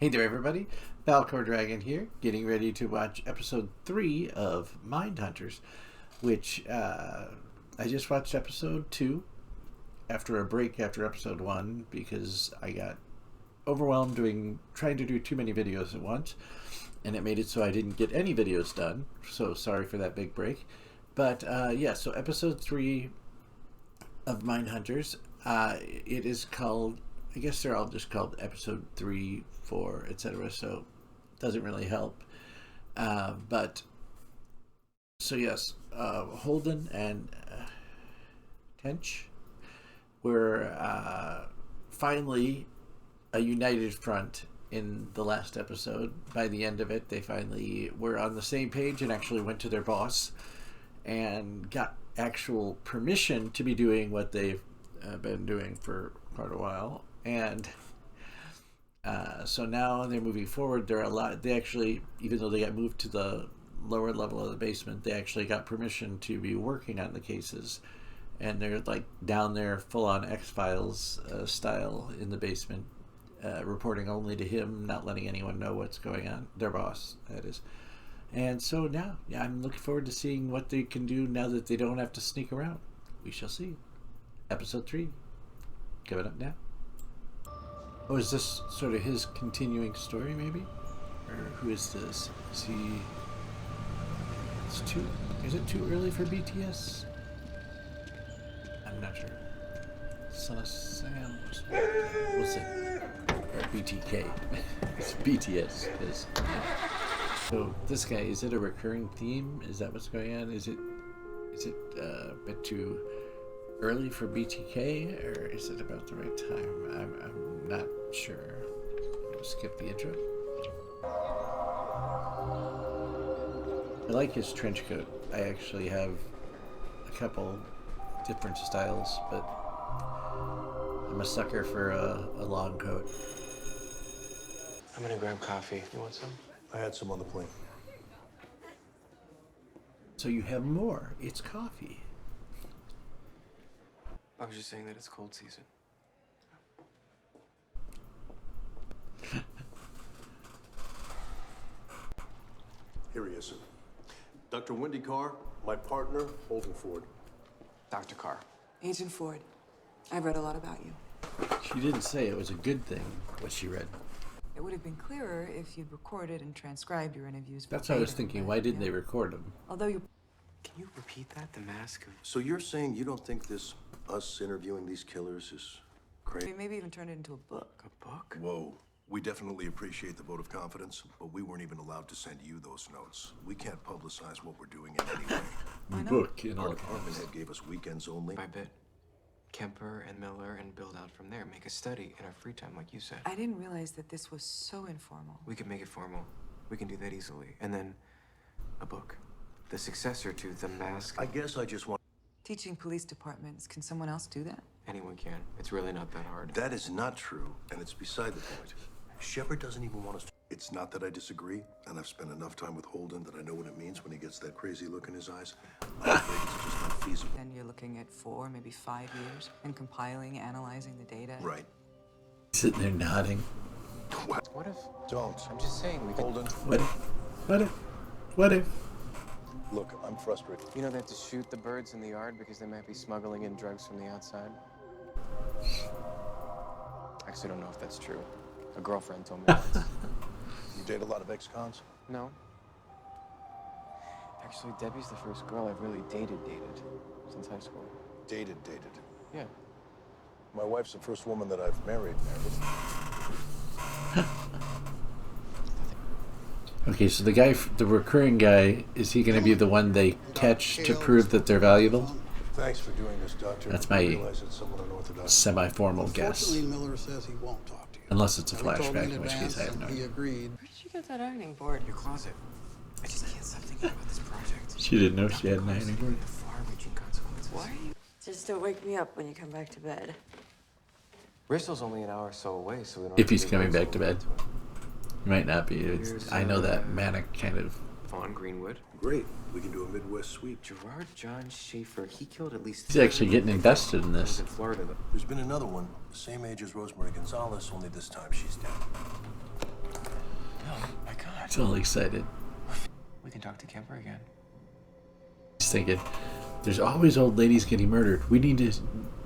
Hey there, everybody. Valcor Dragon here, getting ready to watch episode 3 of Mindhunters, which I just watched episode 2 after a break after episode 1 because I got overwhelmed trying to do too many videos at once, and it made it so I didn't get any videos done. So sorry for that big break. But yeah, so episode 3 of Mindhunters, it is called, I guess they're all just called episode 3, 4, etc. So it doesn't really help. But so yes, Holden and Tench were finally a united front in the last episode. By the end of it, they finally were on the same page and actually went to their boss and got actual permission to be doing what they've been doing for quite a while. And so now they're moving forward. They actually, even though they got moved to the lower level of the basement, they actually got permission to be working on the cases. And they're like down there full on X-Files style in the basement, reporting only to him, not letting anyone know what's going on. Their boss, that is. And so now, yeah, I'm looking forward to seeing what they can do now that they don't have to sneak around. We shall see. Episode 3 coming up now. Oh, is this sort of his continuing story, maybe? Or who is this? Is he... Is it too early for BTS? I'm not sure. Son of Sam. We'll see. Or BTK. It's BTS. So this guy, is it a recurring theme? Is that what's going on? Is it a bit too early for BTK, or is it about the right time? I'm not sure. I'll skip the intro. I like his trench coat. I actually have a couple different styles, but I'm a sucker for a long coat. I'm gonna grab coffee. You want some? I had some on the plane. So you have more. It's coffee. I was just saying that it's cold season. Here he is, sir. Dr. Wendy Carr, my partner, Holden Ford. Dr. Carr. Agent Ford, I've read a lot about you. She didn't say it was a good thing, what she read. It would have been clearer if you'd recorded and transcribed your interviews. That's what I was thinking. Why didn't they record them? Although you... Can you repeat that? The mask of... So you're saying you don't think us interviewing these killers is crazy? Maybe even turn it into a book. A book? Whoa. We definitely appreciate the vote of confidence, but we weren't even allowed to send you those notes. We can't publicize what we're doing in any way. Book in Our all department caps. head gave us weekends only. By bit. Kemper and Miller and build out from there. Make a study in our free time, like you said. I didn't realize that this was so informal. We could make it formal. We can do that easily. And then a book. The successor to The Mask. I guess I just want... Teaching police departments, can someone else do that? Anyone can. It's really not that hard. That is not true, and it's beside the point. Shepard doesn't even want us to... It's not that I disagree, and I've spent enough time with Holden that I know what it means when he gets that crazy look in his eyes. I'm afraid it's just not feasible. Then you're looking at 4, maybe 5 years, and compiling, analyzing the data. Right. Sitting there nodding. What if... Don't. I'm just saying we could... Holden, What if? What if? What if? look, I'm frustrated. You know they have to shoot the birds in the yard because they might be smuggling in drugs from the outside? Actually, I don't know if that's true. A girlfriend told me once. You date a lot of ex-cons? No. Actually, Debbie's the first girl I've really dated since high school. Dated. Yeah. My wife's the first woman that I've married. Okay, so the recurring guy, is he going to be the one they catch to prove that they're valuable? Thanks for doing this, Doctor. That's I my realize it's somewhat unorthodox. Semi-formal guess. Unfortunately, Miller says he won't talk to you. Unless it's a Now, he told me flashback, in which advance case I have no that he idea. agreed. Where did you get that ironing board? Your closet. I just can't stop thinking about this project. She didn't know she had an ironing board. The far-reaching consequences. Why are you... Just don't wake me up when you come back to bed. Bristol's only an hour or so away, so we don't. If have he's to coming go back to bed. Might not be. I know that manic kind of... Vaughn Greenwood. Great. We can do a Midwest sweep. Gerard John Schaefer. He killed at least. He's actually getting invested in this. In Florida. There's been another one, the same age as Rosemary Gonzalez, only this time she's dead. Oh my God. He's all excited. We can talk to Kemper again. He's thinking, there's always old ladies getting murdered. We need to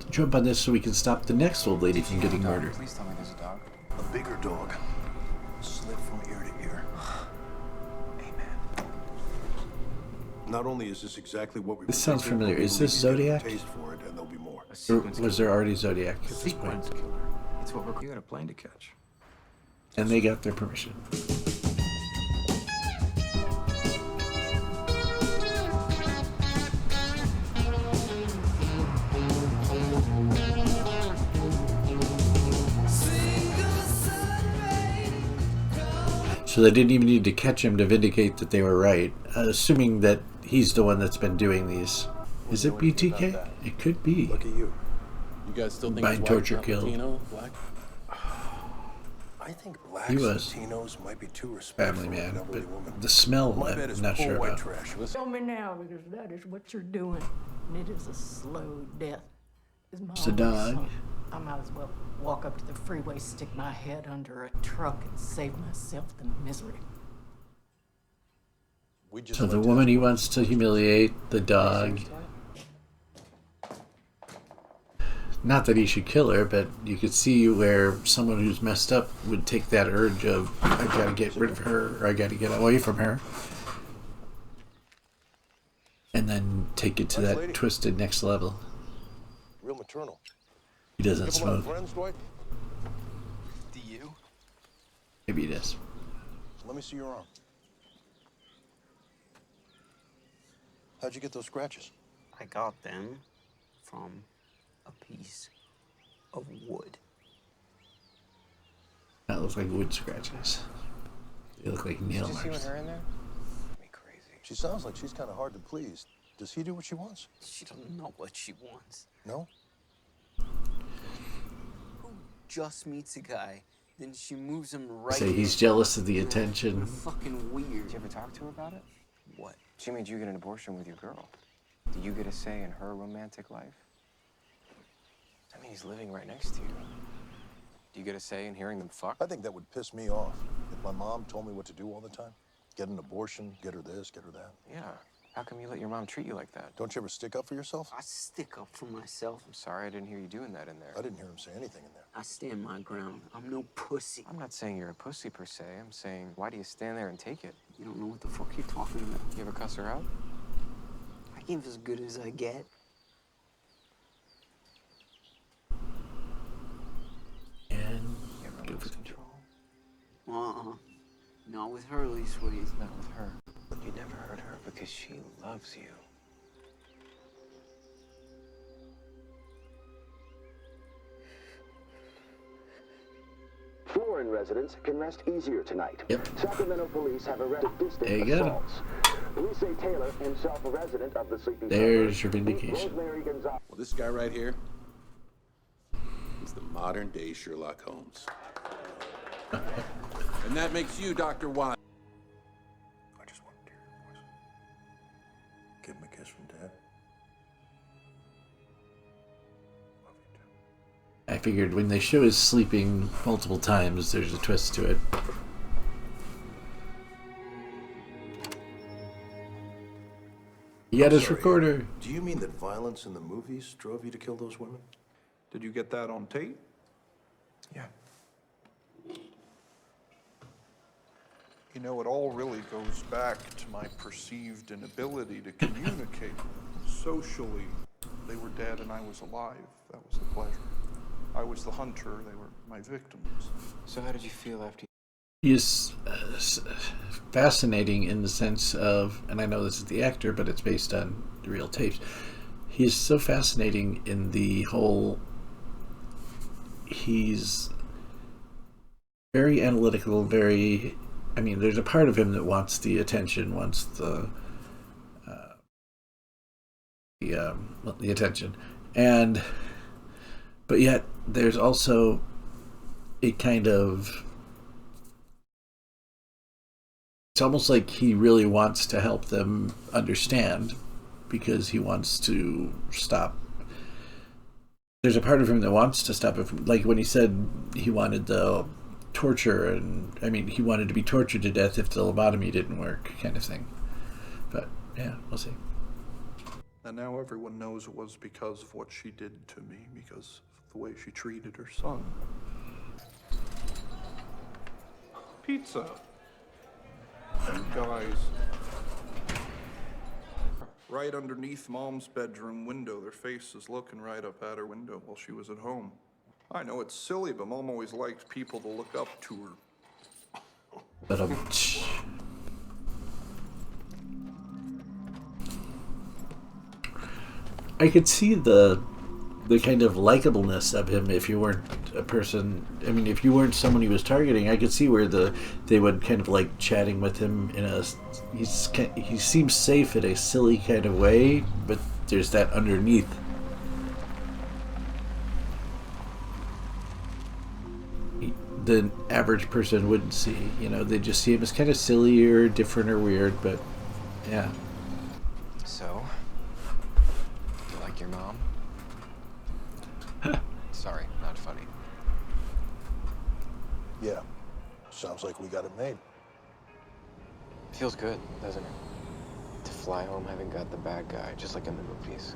jump on this so we can stop the next old lady from getting murdered. Please tell me there's a dog. A bigger dog. Slit from ear to ear. Amen. Not only is this exactly what we This sounds familiar. Is this Zodiac? Taste for it, and there'll be more. Or was there already Zodiac at this point? Sequence killer. It's what we're. You got a plane to catch. And they got their permission. So they didn't even need to catch him to vindicate that they were right, assuming that he's the one that's been doing these. Is it BTK? It could be. Look at you. You guys still think Bind, it's torture, white, not kill. Latino, black? I think blacks He and was Latinos might be too respectful Family of an man, elderly but woman. the smell, My bet I'm is not poor sure white about. trash. Tell me now, because that is what you're doing, and it is a slow death. It's my It's a only dog. son. I might as well walk up to the freeway, stick my head under a truck, and save myself the misery. We just So the went to woman he wants to humiliate, the dog. Not that he should kill her, but you could see where someone who's messed up would take that urge of, I gotta get rid of her, or I gotta get away from her. And then take it to Nice that lady. twisted next level. real maternal. He doesn't You have a lot of smoke. friends, Dwight? Do you? Maybe he does. Let me see your arm. How'd you get those scratches? I got them from a piece of wood. That looks like wood scratches. They look like nail Did you see marks. her in there? Me crazy. She sounds like she's kind of hard to please. Does he do what she wants? She doesn't know what she wants. No? Who just meets a guy, then she moves him right Say he's in. jealous of the attention. Fucking weird. Did you ever talk to her about it? What? She made you get an abortion with your girl. Do you get a say in her romantic life? I mean, he's living right next to you. Do you get a say in hearing them fuck? I think that would piss me off if my mom told me what to do all the time. Get an abortion, get her this, get her that. Yeah. How come you let your mom treat you like that? Don't you ever stick up for yourself? I stick up for myself. I'm sorry I didn't hear you doing that in there. I didn't hear him say anything in there. I stand my ground. I'm no pussy. I'm not saying you're a pussy per se. I'm saying, why do you stand there and take it? You don't know what the fuck you're talking about. You ever cuss her out? I give as good as I get. And You ever go lose for control? Not with her, Lee Sweet. Not with her. You never hurt her because she loves you. Foreign residents can rest easier tonight. Yep. Sacramento police have arrested distant There you go. assaults. Lisa Taylor, himself a resident of the Sleepy There's your Suburbs, vindication. Rosemary Gonzalez. Well, this guy right here is the modern day Sherlock Holmes. And that makes you Dr. Watson. I just want to hear your voice. Give him a kiss from Dad. Love you too. I figured when they show his sleeping multiple times, there's a twist to it. He got his Sorry, recorder. Do you mean that violence in the movies drove you to kill those women? Did you get that on tape? Yeah. You know, it all really goes back to my perceived inability to communicate socially. They were dead and I was alive. That was the pleasure. I was the hunter, they were my victims. So how did you feel after He is fascinating in the sense of, and I know this is the actor, but it's based on the real tapes. He is so fascinating in the whole. He's very analytical, very. I mean, there's a part of him that wants the attention, wants the attention, and but yet there's also a kind of. It's almost like he really wants to help them understand because he wants to stop. There's a part of him that wants to stop it from, like when he said he wanted the torture, and I mean, he wanted to be tortured to death if the lobotomy didn't work, kind of thing. But yeah, we'll see. And now everyone knows it was because of what she did to me, because of the way she treated her son. Pizza. And guys, right underneath Mom's bedroom window, their face is looking right up at her window while she was at home. I know it's silly, but Mom always liked people to look up to her. But I could see the kind of likableness of him if you weren't a person. I mean, if you weren't someone he was targeting, I could see where they would kind of like chatting with him in a. He seems safe in a silly kind of way, but there's that underneath. The average person wouldn't see. You know, they just see him as kind of silly or different or weird. But yeah. So, you like your mom? Sorry, not funny. Yeah. Sounds like we got it made. Feels good, doesn't it? To fly home having got the bad guy, just like in the movies.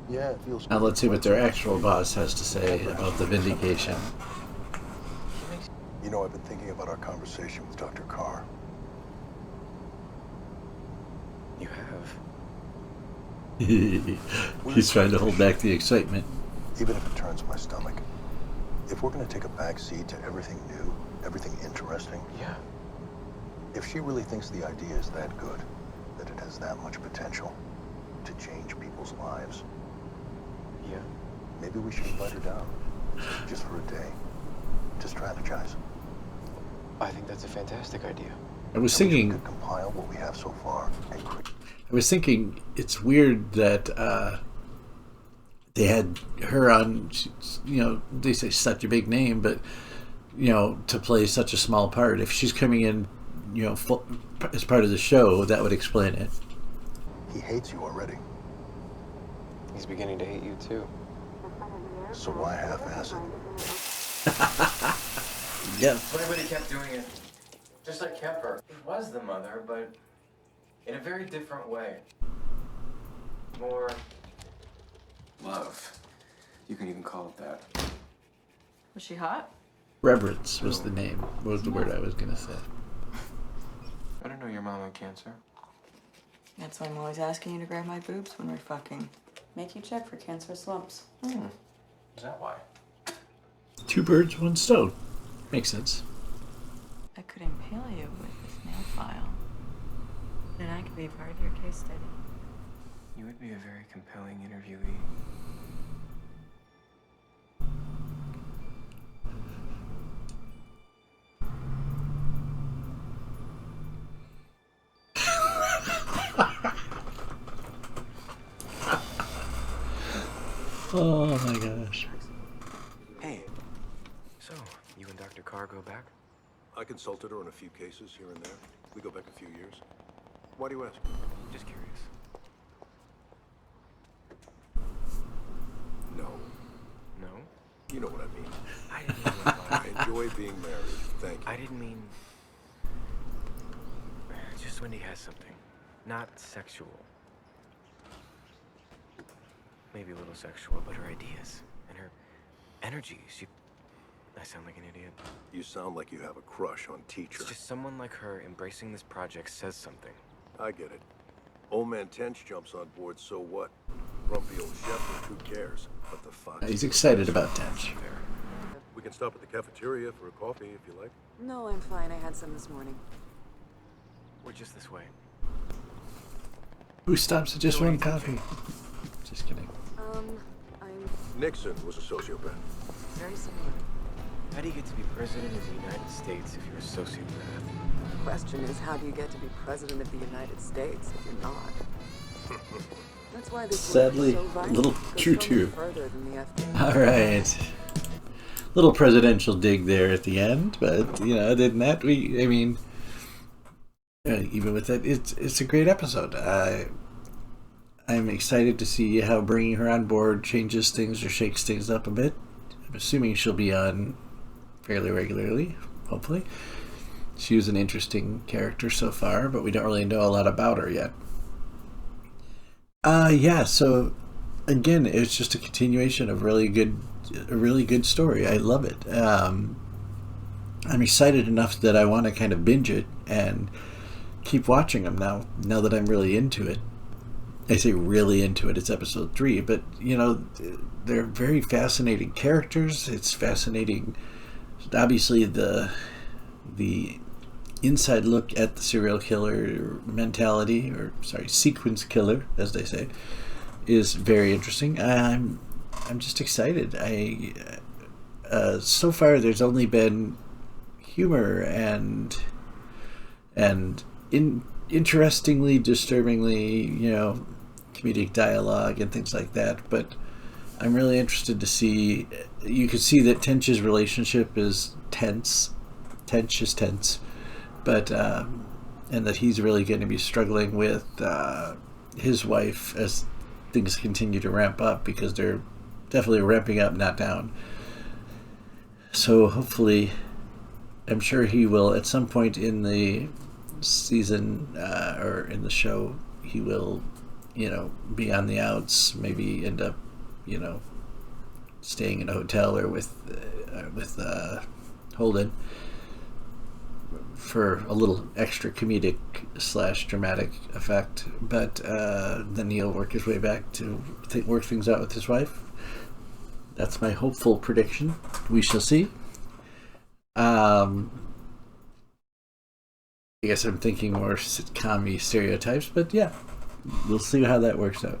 Yeah, it feels good. Now let's see what their actual boss has to say about the vindication. You know, I've been thinking about our conversation with Dr. Carr. You have? He's trying to hold back the excitement. Even if it turns my stomach. If we're going to take a back seat to everything new, everything interesting. Yeah. If she really thinks the idea is that good, that it has that much potential to change people's lives. Yeah. Maybe we should invite her down. Just for a day. To strategize. I think that's a fantastic idea. I was thinking. We could compile what we have so far and I was thinking it's weird that they had her on. You know, they say such a big name, but you know, to play such a small part. If she's coming in, you know, as part of the show, that would explain it. He hates you already. He's beginning to hate you too. So why half-ass it? Yes. But everybody kept doing it. Just like Kemper. He was the mother, but in a very different way. More love. You can even call it that. Was she hot? Reverence was the name. What was the word I was gonna say? I don't know your mom had cancer. That's why I'm always asking you to grab my boobs when we're fucking. Make you check for cancerous lumps. Is that why? 2 birds, 1 stone. Makes sense. I could impale you with this nail file. And I could be part of your case study. You would be a very compelling interviewee. Oh my gosh. Hey, so you and Dr. Carr go back? I consulted her on a few cases here and there. We go back a few years. Why do you ask? Just curious. No. No? You know what I mean. I didn't mean I enjoy being married. Thank you. I didn't mean... Just Wendy has something. Not sexual. Maybe a little sexual, but her ideas and her energy. I sound like an idiot. You sound like you have a crush on teacher. It's just someone like her embracing this project says something. I get it. Old man Tench jumps on board, so what? Grumpy old Shepherd, who cares? But the fun. He's excited about Tench. We can stop at the cafeteria for a coffee if you like. No, I'm fine. I had some this morning. We're just this way. Who stops at just 1 coffee? Just kidding. I'm Nixon was a sociopath. very similar. How do you get to be president of the United States if you're a sociopath? The question is, how do you get to be president of the United States if you're not? That's why this Sadly, work is so a little vital. It true goes so much too. further than the FDA. All right. Little presidential dig there at the end, but you know, other than that, even with that, it's a great episode. I'm excited to see how bringing her on board changes things or shakes things up a bit. I'm assuming she'll be on fairly regularly. hopefully. She was an interesting character so far, but we don't really know a lot about her yet. Yeah, so again, it's just a continuation of a really good story. I love it. I'm excited enough that I want to kind of binge it and keep watching them now that I'm really into it. I say really into it, it's episode 3, but they're very fascinating characters. It's fascinating, obviously, the inside look at the serial killer mentality, sequence killer, as they say, is very interesting. I'm just excited. So far there's only been humor and interestingly, disturbingly, comedic dialogue and things like that. But I'm really interested to see. You can see that Tench's relationship is tense. Tench is tense, but and that he's really going to be struggling with his wife as things continue to ramp up, because they're definitely ramping up, not down. So hopefully, I'm sure he will at some point in the season or in the show, he will, be on the outs, maybe end up, staying in a hotel or with Holden for a little extra comedic / dramatic effect, but then he'll work his way back to work things out with his wife. That's my hopeful prediction. We shall see. I guess I'm thinking more sitcom-y stereotypes, but yeah, we'll see how that works out.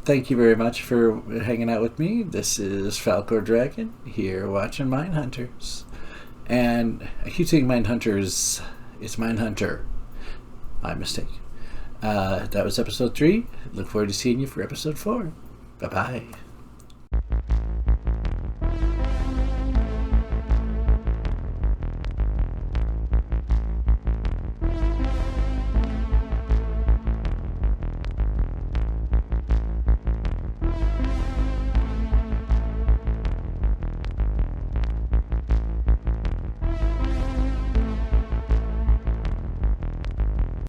Thank you very much for hanging out with me. This is Falcor Dragon here watching Mindhunters. And I keep saying Mindhunters, it's Mindhunter. My mistake. That was episode 3. Look forward to seeing you for episode 4. Bye-bye.